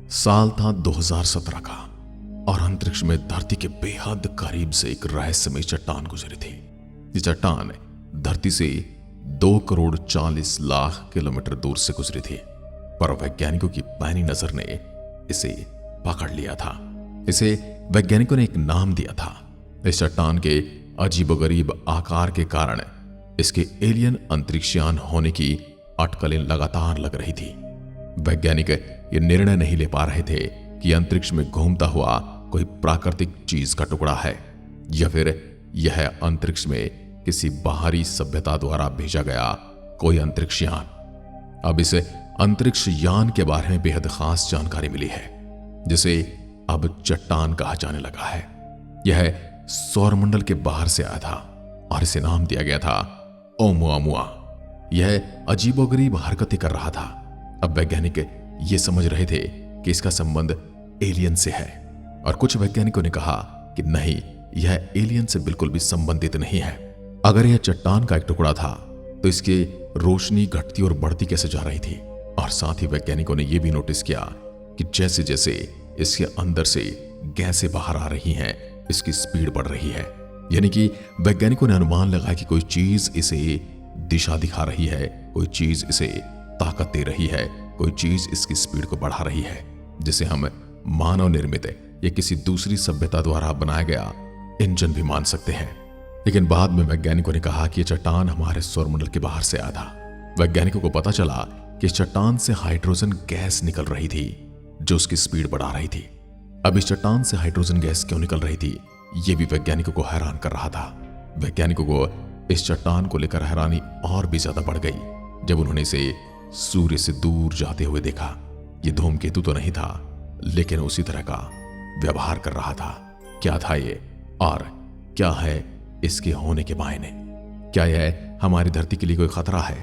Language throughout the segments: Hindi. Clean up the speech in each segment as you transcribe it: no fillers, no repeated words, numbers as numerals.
साल था 2017 का और अंतरिक्ष में धरती के बेहद करीब से एक रहस्यमय चट्टान गुजरी थी। ये चट्टान धरती से 2,40,00,000 किलोमीटर दूर से गुजरी थी, पर वैज्ञानिकों की पैनी नजर ने इसे पकड़ लिया था। इसे वैज्ञानिकों ने एक नाम दिया था। इस चट्टान के अजीबोगरीब आकार के कारण इसके एलियन अंतरिक्षयान होने की अटकलें लगातार लग रही थी। वैज्ञानिक ये निर्णय नहीं ले पा रहे थे कि अंतरिक्ष में घूमता हुआ कोई प्राकृतिक चीज का टुकड़ा है या फिर यह अंतरिक्ष में किसी बाहरी सभ्यता द्वारा भेजा गया कोई अंतरिक्ष यान। अब इस अंतरिक्ष यान के बारे में बेहद खास जानकारी मिली है, जिसे अब चट्टान कहा जाने लगा है। यह सौरमंडल के बाहर से आया था और इसे नाम दिया गया था ओमुआमुआ। यह अजीबोगरीब हरकतें कर रहा था। अब वैज्ञानिक ये समझ रहे थे कि इसका संबंध एलियन से है, और कुछ वैज्ञानिकों ने कहा कि नहीं, यह एलियन से बिल्कुल भी संबंधित नहीं है। अगर यह चट्टान का एक टुकड़ा था तो इसकी रोशनी घटती और बढ़ती कैसे जा रही थी। और साथ ही वैज्ञानिकों ने यह भी नोटिस किया कि जैसे जैसे इसके अंदर से गैसें बाहर आ रही हैं, इसकी स्पीड बढ़ रही है। यानी कि वैज्ञानिकों ने अनुमान लगाया कि कोई चीज इसे दिशा दिखा रही है, कोई चीज इसे ताकत दे रही है, कोई चीज इसकी स्पीड को बढ़ा रही है, जिसे हम मानव निर्मित या किसी दूसरी सभ्यता द्वारा बनाया गया इंजन भी मान सकते हैं। लेकिन बाद में वैज्ञानिकों ने कहा कि यह चट्टान हमारे सौरमंडल के बाहर से आया था। वैज्ञानिकों को पता चला कि इस चट्टान से हाइड्रोजन गैस निकल रही थी जो उसकी स्पीड बढ़ा रही थी। अब इस चट्टान से हाइड्रोजन गैस क्यों निकल रही थी, यह भी वैज्ञानिकों को हैरान कर रहा था। वैज्ञानिकों को इस चट्टान को लेकर हैरानी और भी ज्यादा बढ़ गई जब उन्होंने इसे सूर्य से दूर जाते हुए देखा। यह धूमकेतु तो नहीं था, लेकिन उसी तरह का व्यवहार कर रहा था। क्या था ये, और क्या है इसके होने के मायने? क्या यह हमारी धरती के लिए कोई खतरा है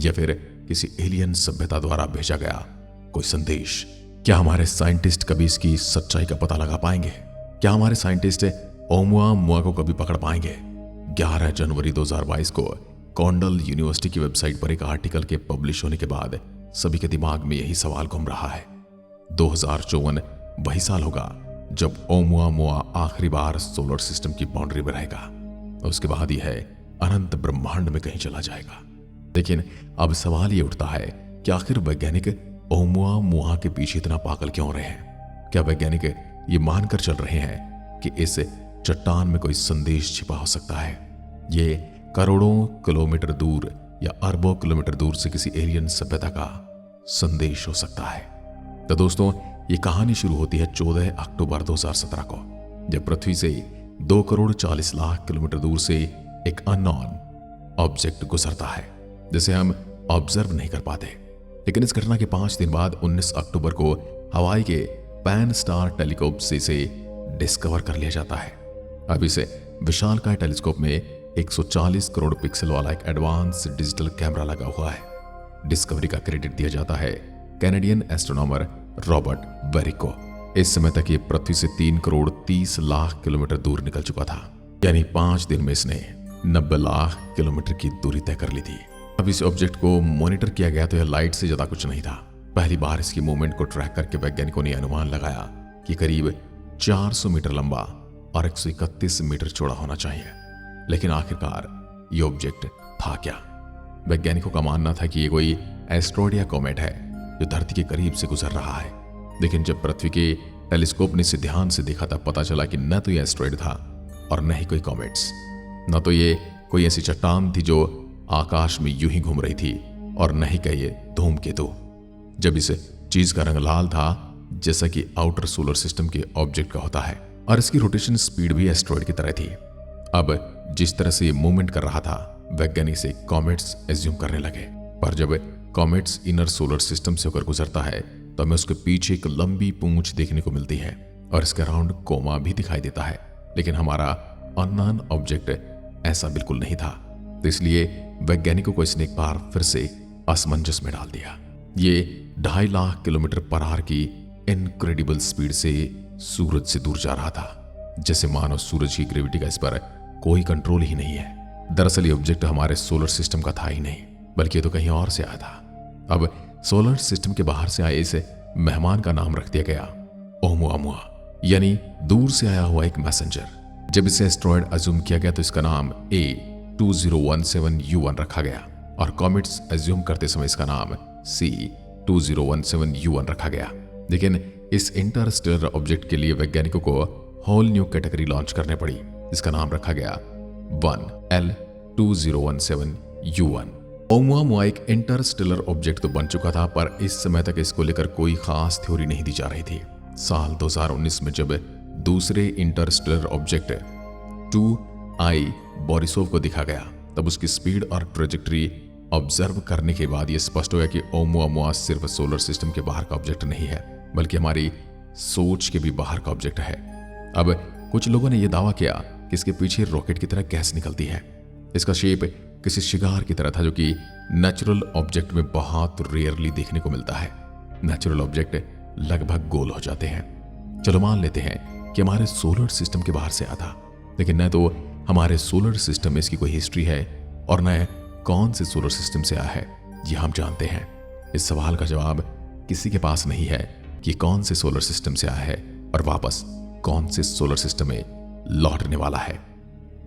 या फिर किसी एलियन सभ्यता द्वारा भेजा गया कोई संदेश? क्या हमारे साइंटिस्ट कभी इसकी सच्चाई का पता लगा पाएंगे? क्या हमारे साइंटिस्ट ओमुआमुआ को कभी पकड़ पाएंगे? 11 जनवरी 2022 को कॉन्डल यूनिवर्सिटी की वेबसाइट पर एक आर्टिकल के पब्लिश होने के बाद सभी के दिमाग में यही सवाल घूम रहा है। 2054 वही साल होगा जब ओमुआमुआ आखिरी बार सोलर सिस्टम की बाउंड्री में रहेगा। उसके बाद यह अनंत ब्रह्मांड में कहीं चला जाएगा। लेकिन अब सवाल ये उठता है कि आखिर वैज्ञानिक ओमुआमुआ के पीछे इतना पागल क्यों रहे हैं? क्या वैज्ञानिक ये मानकर चल रहे हैं कि इस चट्टान में कोई संदेश छिपा हो सकता है? ये करोड़ों किलोमीटर दूर या अरबों किलोमीटर दूर से किसी एलियन सभ्यता का संदेश हो सकता है। तो दोस्तों, ये कहानी शुरू होती है 14 अक्टूबर 2017 को, जब पृथ्वी से 2,40,00,000 किलोमीटर दूर से एक अननोन ऑब्जेक्ट गुजरता है जिसे हम ऑब्जर्व नहीं कर पाते। लेकिन इस घटना के 5 दिन बाद 19 अक्टूबर को हवाई के पैन स्टार टेलीस्कोप से इसे डिस्कवर कर लिया जाता है। अब इसे विशालकाय टेलीस्कोप में 140 करोड़ पिक्सल वाला एक एडवांस डिजिटल कैमरा लगा हुआ है। डिस्कवरी का क्रेडिट दिया जाता है कैनेडियन एस्ट्रोनॉमर रॉबर्ट वेरिक को। इस समय तक ये पृथ्वी से 3,30,00,000 किलोमीटर दूर निकल चुका था, यानी 5 दिन में इसने 90 लाख किलोमीटर की दूरी तय कर ली थी। अब इस ऑब्जेक्ट को मॉनिटर किया गया तो यह लाइट से ज्यादा कुछ नहीं था। पहली बार इसकी मूवमेंट को ट्रैक करके वैज्ञानिकों ने अनुमान लगाया कि करीब 400 मीटर लंबा और 131 मीटर चौड़ा होना चाहिए। लेकिन आखिरकार ये ऑब्जेक्ट था क्या? वैज्ञानिकों का मानना था कि ये कोई एस्ट्रॉइड या कॉमेट है जो धरती के करीब से गुजर रहा है। लेकिन जब पृथ्वी के टेलीस्कोप ने इसे ध्यान से देखा तब पता चला कि न तो ये एस्ट्रॉइड था और न ही कोई कॉमेट्स, न तो ये कोई ऐसी चट्टान थी जो आकाश में यूं ही घूम रही थी, और न ही कहिए धूमकेतु। जब इस चीज का रंग लाल था जैसा कि आउटर सोलर सिस्टम के ऑब्जेक्ट का होता है, और इसकी रोटेशन स्पीड भी एस्ट्रॉइड की तरह थी। अब जिस तरह से ये मूवमेंट कर रहा था, वैज्ञानिक से कॉमेट्स एज्यूम करने लगे। पर जब कॉमेट्स इनर सोलर सिस्टम से होकर गुजरता है तो हमें उसके पीछे एक लंबी पूंछ देखने को मिलती है और इसके अराउंड कोमा भी दिखाई देता है। लेकिन हमारा अननोन ऑब्जेक्ट ऐसा बिल्कुल नहीं था, तो इसलिए वैज्ञानिकों को इसने एक बार फिर से असमंजस में डाल दिया। ये 2.5 लाख किलोमीटर पर आवर की इनक्रेडिबल स्पीड से सूरज से दूर जा रहा था, जैसे मानो सूरज की ग्रेविटी का इस पर कोई कंट्रोल ही नहीं है। दरअसल ये ऑब्जेक्ट हमारे सोलर सिस्टम का था ही नहीं, बल्कि ये तो कहीं और से आया था। अब सोलर सिस्टम के बाहर से आए इस मेहमान का नाम रख दिया गया ओमुआमुआ, यानी दूर से आया हुआ एक मैसेंजर। जब इसे एस्ट्रॉयड अज्यूम किया गया तो इसका नाम A2017U1 रखा गया और कॉमेट्स अज्यूम करते समय इसका नाम C2017U1 रखा गया। लेकिन इस इंटरस्टेलर ऑब्जेक्ट के लिए वैज्ञानिकों को होल न्यू कैटेगरी लॉन्च करने पड़ी, जिसका नाम रखा गया 1L2017U1। ओमुआमुआ एक इंटरस्टेलर ऑब्जेक्ट तो बन चुका था, पर इस समय तक इसको लेकर कोई खास थ्योरी नहीं दी जा रही थी। साल 2019 में जब दूसरे इंटरस्टेलर ऑब्जेक्ट 2I बोरिसोव को दिखा गया, तब उसकी स्पीड और ट्रेजेक्टरी ऑब्जर्व करने के बाद यह स्पष्ट हो गया कि ओमुआमुआ सिर्फ सोलर सिस्टम के बाहर का ऑब्जेक्ट नहीं है, बल्कि हमारी सोच के भी बाहर का ऑब्जेक्ट है। अब कुछ लोगों ने यह दावा किया कि इसके पीछे रॉकेट की तरह गैस निकलती है। इसका शेप किसी शिगार की तरह था, जो कि नेचुरल ऑब्जेक्ट में बहुत रेयरली देखने को मिलता है। नेचुरल ऑब्जेक्ट लगभग गोल हो जाते हैं। चलो मान लेते हैं कि हमारे सोलर सिस्टम के बाहर से आया था, लेकिन न तो हमारे सोलर सिस्टम में इसकी कोई हिस्ट्री है और न कौन से सोलर सिस्टम से आया है ये हम जानते हैं। इस सवाल का जवाब किसी के पास नहीं है कि कौन से सोलर सिस्टम से आया है और वापस कौन से सोलर सिस्टम में लौटने वाला है।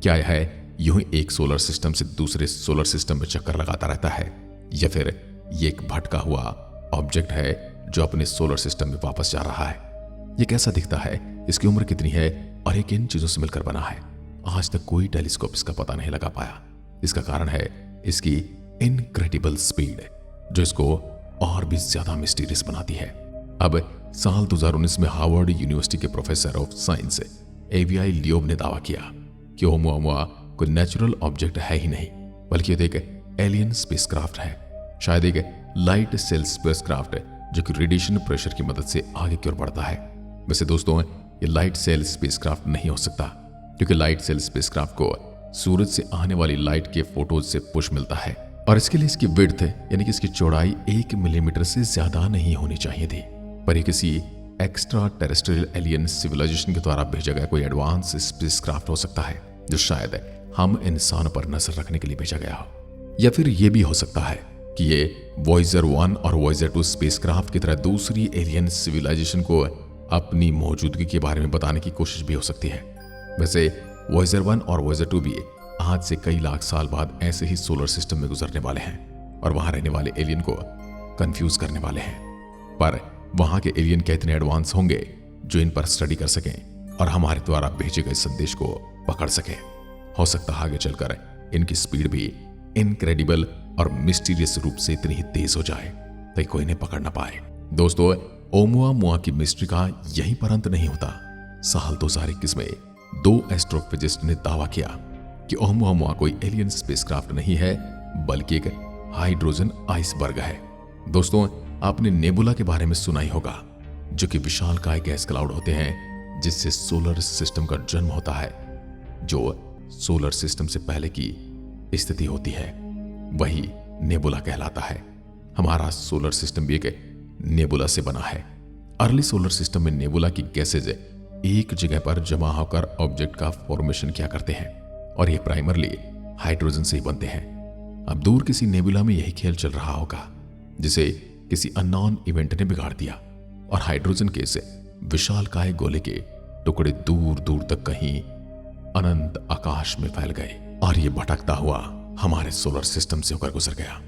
क्या यह है यूं ही एक सोलर सिस्टम से दूसरे सोलर सिस्टम में चक्कर लगाता रहता है, या फिर ये एक भटका हुआ ऑब्जेक्ट है जो अपने सोलर सिस्टम में वापस जा रहा है? ये कैसा दिखता है, इसकी उम्र कितनी है और ये किन चीजों से मिलकर बना है? आज तक कोई टेलीस्कोप इसका पता नहीं लगा पाया। इसका कारण है इसकी इनक्रेडिबल स्पीड, जो इसको और भी ज्यादा मिस्टीरियस बनाती है। अब साल 2019 में हार्वर्ड यूनिवर्सिटी के प्रोफेसर ऑफ साइंस एवीआई लियोब ने दावा किया कि ओमुआमुआ कोई नेचुरल ऑब्जेक्ट है ही नहीं, बल्कि एक एलियन स्पेसक्राफ्ट है। शायद एक लाइट सेल स्पेसक्राफ्ट जो कि रेडिएशन प्रेशर की मदद से आगे की ओर बढ़ता है। वैसे दोस्तों, ये लाइट सेल स्पेसक्राफ्ट नहीं हो सकता, क्योंकि लाइट सेल स्पेसक्राफ्ट को सूरज से आने वाली लाइट के फोटोज से पुश मिलता है, और इसके लिए इसकी विड्थ यानी कि इसकी चौड़ाई 1 मिलीमीटर से ज्यादा नहीं होनी चाहिए थी। पर ये किसी एक्स्ट्रा टेरेस्ट्रियल एलियन सिविलाइजेशन के द्वारा भेजा गया कोई एडवांस स्पेसक्राफ्ट हो सकता है, जो शायद हम इंसानों पर नजर रखने के लिए भेजा गया हो। या फिर यह भी हो सकता है कि ये वॉयेजर 1 और वॉयेजर 2 स्पेसक्राफ्ट की तरह दूसरी एलियन सिविलाइजेशन को अपनी मौजूदगी के बारे में बताने की कोशिश भी हो सकती है। वैसे वॉयेजर 1 और वॉयेजर 2 भी आज से कई लाख साल बाद ऐसे ही सोलर सिस्टम में गुजरने वाले हैं और वहां रहने वाले एलियन को कंफ्यूज करने वाले हैं। पर वहां के एलियन क्या इतने एडवांस होंगे जो इन पर स्टडी कर सकें और हमारे द्वारा भेजे गए संदेश को पकड़ सकें? हो सकता है आगे चलकर इनकी स्पीड भी इनक्रेडिबल और मिस्टीरियस रूप से इतनी ही तेज हो जाए ताकि कोई इन्हें पकड़ ना पाए। दोस्तों, ओमुआमुआ की मिस्ट्री का यहीं पर अंत नहीं होता। साल 2021 में 2 एस्ट्रोफिजिस्ट ने दावा किया कि ओमुआमुआ कोई एलियन स्पेसक्राफ्ट नहीं है, बल्कि एक हाइड्रोजन आइसबर्ग है। दोस्तों, आपने नेबुला के बारे में सुना ही होगा, जो कि विशालकाय गैस क्लाउड होते हैं जिससे सोलर सिस्टम का जन्म होता है। जो सोलर सिस्टम से पहले की स्थिति होती है वही नेबुला कहलाता है। हमारा सोलर सिस्टम भी एक नेबुला से बना है। अर्ली सोलर सिस्टम में नेबुला की गैसेज एक जगह पर जमा होकर ऑब्जेक्ट का फॉर्मेशन किया करते हैं, और ये प्राइमरली हाइड्रोजन से ही बनते हैं। अब दूर किसी नेबुला में यही खेल चल रहा होगा, जिसे किसी अननोन इवेंट ने बिगाड़ दिया और हाइड्रोजन के इस विशालकाय गोले के टुकड़े दूर दूर तक कहीं अनंत आकाश में फैल गए और ये भटकता हुआ हमारे सोलर सिस्टम से होकर गुजर गया।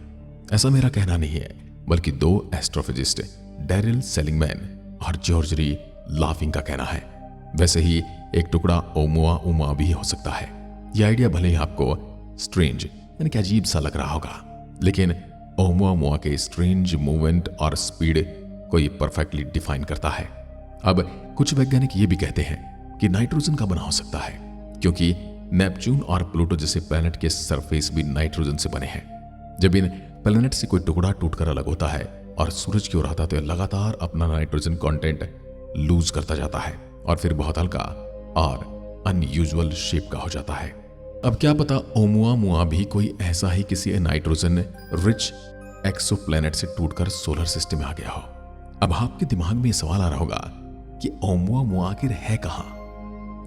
ऐसा मेरा कहना नहीं है, बल्कि 2 एस्ट्रोफिजिस्ट डैरिल सेलिंगमैन और जॉर्जरी लाफिंग का कहना है। वैसे ही एक टुकड़ा ओमुआमुआ भी हो सकता है। यह आइडिया भले ही आपको स्ट्रेंज यानी कि अजीब सा लग रहा होगा, लेकिन ओमुआमुआ के स्ट्रेंज मूवमेंट और स्पीड को ये परफेक्टली डिफाइन करता है। अब कुछ वैज्ञानिक ये भी कहते हैं कि नाइट्रोजन का बना हो सकता है, क्योंकि नेपच्यून और प्लूटो जैसे प्लैनेट के सरफेस भी नाइट्रोजन से बने हैं। जब इन प्लैनेट से कोई टुकड़ा टूटकर अलग होता है और सूरज की ओर आता है तो लगातार अपना नाइट्रोजन कंटेंट लूज करता जाता है और फिर बहुत हल्का और अनयूजुअल शेप का हो जाता है। अब क्या पता ओमुआमुआ भी कोई ऐसा ही किसी नाइट्रोजन रिच एक्सोप्लैनेट से टूटकर सोलर सिस्टम में आ गया हो। अब आपके दिमाग में यह सवाल आ रहा होगा कि ओमुआमुआ आखिर है कहां?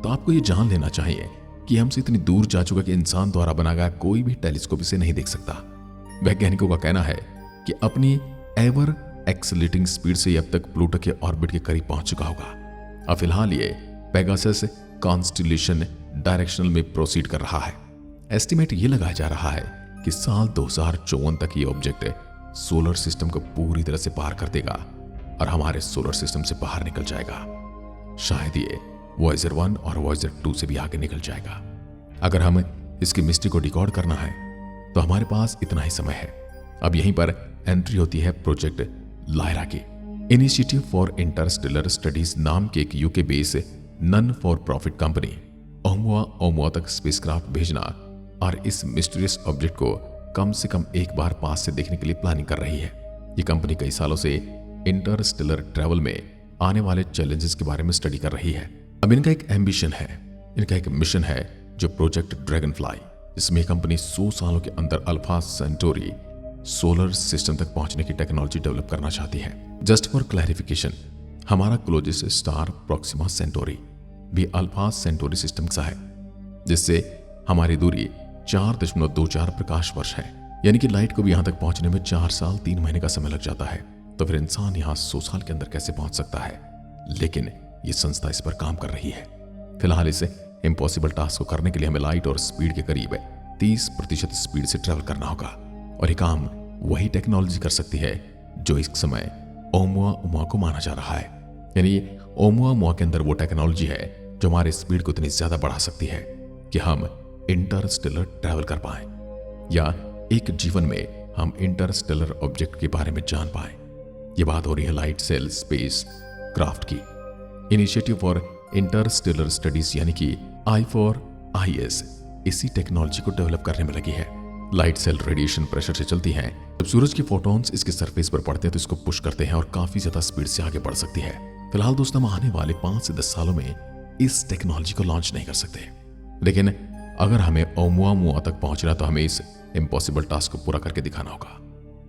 तो आपको यह जान लेना चाहिए कि हमसे इतनी दूर जा चुका कि इंसान द्वारा बनाया गया कोई भी टेलीस्कोप इसे नहीं देख सकता। वैज्ञानिकों का कहना है कि अपनी एवर एक्सीलरेटिंग स्पीड से अब तक प्लूटो के ऑर्बिट के करीब पहुंच चुका होगा। अब फिलहाल ये पेगासस कॉन्स्टिलेशन डायरेक्शनल में प्रोसीड कर रहा है। एस्टिमेट ये लगाया जा रहा है कि साल 2054 तक ये ऑब्जेक्ट सोलर सिस्टम को पूरी तरह से पार कर देगा और हमारे सोलर सिस्टम से बाहर निकल जाएगा। शायद ये वॉयेजर 1 और वॉयेजर 2 से भी आगे निकल जाएगा। अगर हम इसकी मिस्ट्री को डिकोड करना है तो हमारे पास इतना ही समय है। अब यहीं पर एंट्री होती है प्रोजेक्ट लायरा की। इनिशिएटिव फॉर इंटरस्टेलर स्टडीज नाम के एक UK base non for profit company ओमुआ तक स्पेसक्राफ्ट भेजना और इस मिस्टीरियस ऑब्जेक्ट को कम से कम एक बार पास से देखने के लिए प्लानिंग कर रही है। ये कंपनी कई सालों से इंटरस्टेलर ट्रैवल में आने वाले चैलेंजेस के बारे में स्टडी कर रही है। अब इनका एक एम्बिशन है, इनका एक मिशन है जो प्रोजेक्ट ड्रैगन फ्लाई। इसमें कंपनी 100 सालों के अंदर अल्फा सेंटोरी सोलर सिस्टम तक पहुंचने की टेक्नोलॉजी डेवलप करना चाहती है। जस्ट फॉर क्लैरिफिकेशन, हमारा क्लोजेस्ट स्टार प्रोक्सिमा सेंटोरी भी अल्फा सेंटोरी सिस्टम सा है, जिससे हमारी दूरी 4.24 प्रकाश वर्ष है। यानी कि लाइट को भी यहां तक पहुंचने में 4 साल 3 महीने का समय लग जाता है। तो फिर इंसान यहां 100 साल के अंदर कैसे पहुंच सकता है? लेकिन ये संस्था इस पर काम कर रही है। फिलहाल इसे इम्पॉसिबल टास्क को करने के लिए हमें लाइट और स्पीड के करीब 30% स्पीड से ट्रेवल करना होगा। और ये काम वही टेक्नोलॉजी कर सकती है जो इस समय ओमुआ को माना जा रहा है। यानी ओमुआ के अंदर वो टेक्नोलॉजी है जो हमारे स्पीड को इतनी ज्यादा बढ़ा सकती है कि हम इंटरस्टेलर ट्रैवल कर पाए या एक जीवन में हम इंटरस्टेलर ऑब्जेक्ट के बारे में जान पाए। ये बात हो रही है लाइट सेल स्पेस क्राफ्ट की। इनिशिएटिव फॉर इंटरस्टेलर स्टडीज यानी कि I4IS इसी टेक्नोलॉजी को डेवलप करने में लगी है। लाइट सेल रेडिएशन प्रेशर से चलती हैं। जब सूरज के फोटॉन्स इसके सरफेस पर पड़ते हैं तो इसको पुश करते हैं और काफी ज्यादा स्पीड से आगे बढ़ सकती है। फिलहाल दोस्तों, हम आने वाले 5 से 10 सालों में इस टेक्नोलॉजी को लॉन्च नहीं कर सकते, लेकिन अगर हमें ओमुआ तक पहुंचना तो हमें इस इम्पॉसिबल टास्क को पूरा करके दिखाना होगा।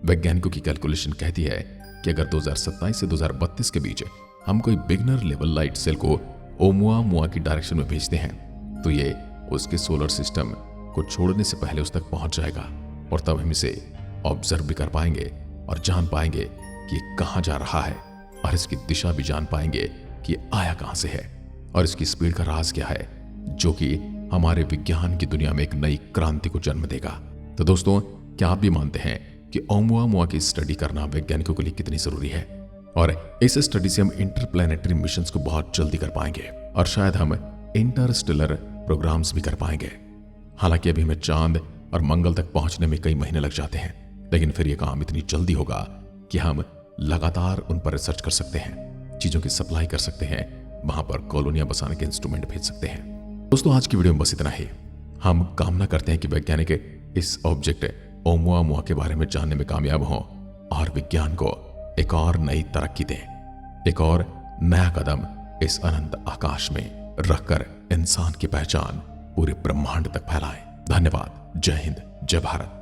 वैज्ञानिकों की कैलकुलेशन कहती है कि अगर 2027 से 2032 के बीच हम कोई बिगनर लेवल लाइट सेल को ओमुआ की डायरेक्शन में भेजते हैं तो ये उसके सोलर सिस्टम को छोड़ने से पहले उस तक पहुंच जाएगा और तब हम इसे ऑब्जर्व भी कर पाएंगे और जान पाएंगे कि ये कहां जा रहा है और इसकी दिशा भी जान पाएंगे कि ये आया कहां से है और इसकी स्पीड का राज क्या है, जो कि हमारे विज्ञान की दुनिया में एक नई क्रांति को जन्म देगा। तो दोस्तों, क्या आप भी मानते हैं कि ओमुआ की स्टडी करना वैज्ञानिकों के लिए कितनी जरूरी है? और इस स्टडी से हम इंटरप्लैनेटरी मिशंस को बहुत जल्दी कर पाएंगे और शायद हम इंटरस्टेलर प्रोग्राम्स भी कर पाएंगे। हालांकि अभी हमें चांद और मंगल तक पहुंचने में कई महीने लग जाते हैं, लेकिन फिर यह काम इतनी जल्दी होगा कि हम लगातार उन पर रिसर्च कर सकते हैं, चीजों की सप्लाई कर सकते हैं, वहां पर कॉलोनियां बसाने के इंस्ट्रूमेंट भेज सकते हैं। दोस्तों, आज की वीडियो में बस इतना ही। हम कामना करते हैं कि वैज्ञानिक इस ऑब्जेक्ट ओमुआ के बारे में जानने में कामयाब हों और विज्ञान को एक और नई तरक्की दें, एक और नया कदम इस अनंत आकाश में रखकर इंसान की पहचान पूरे ब्रह्मांड तक फैलाएं। धन्यवाद। जय हिंद, जय भारत।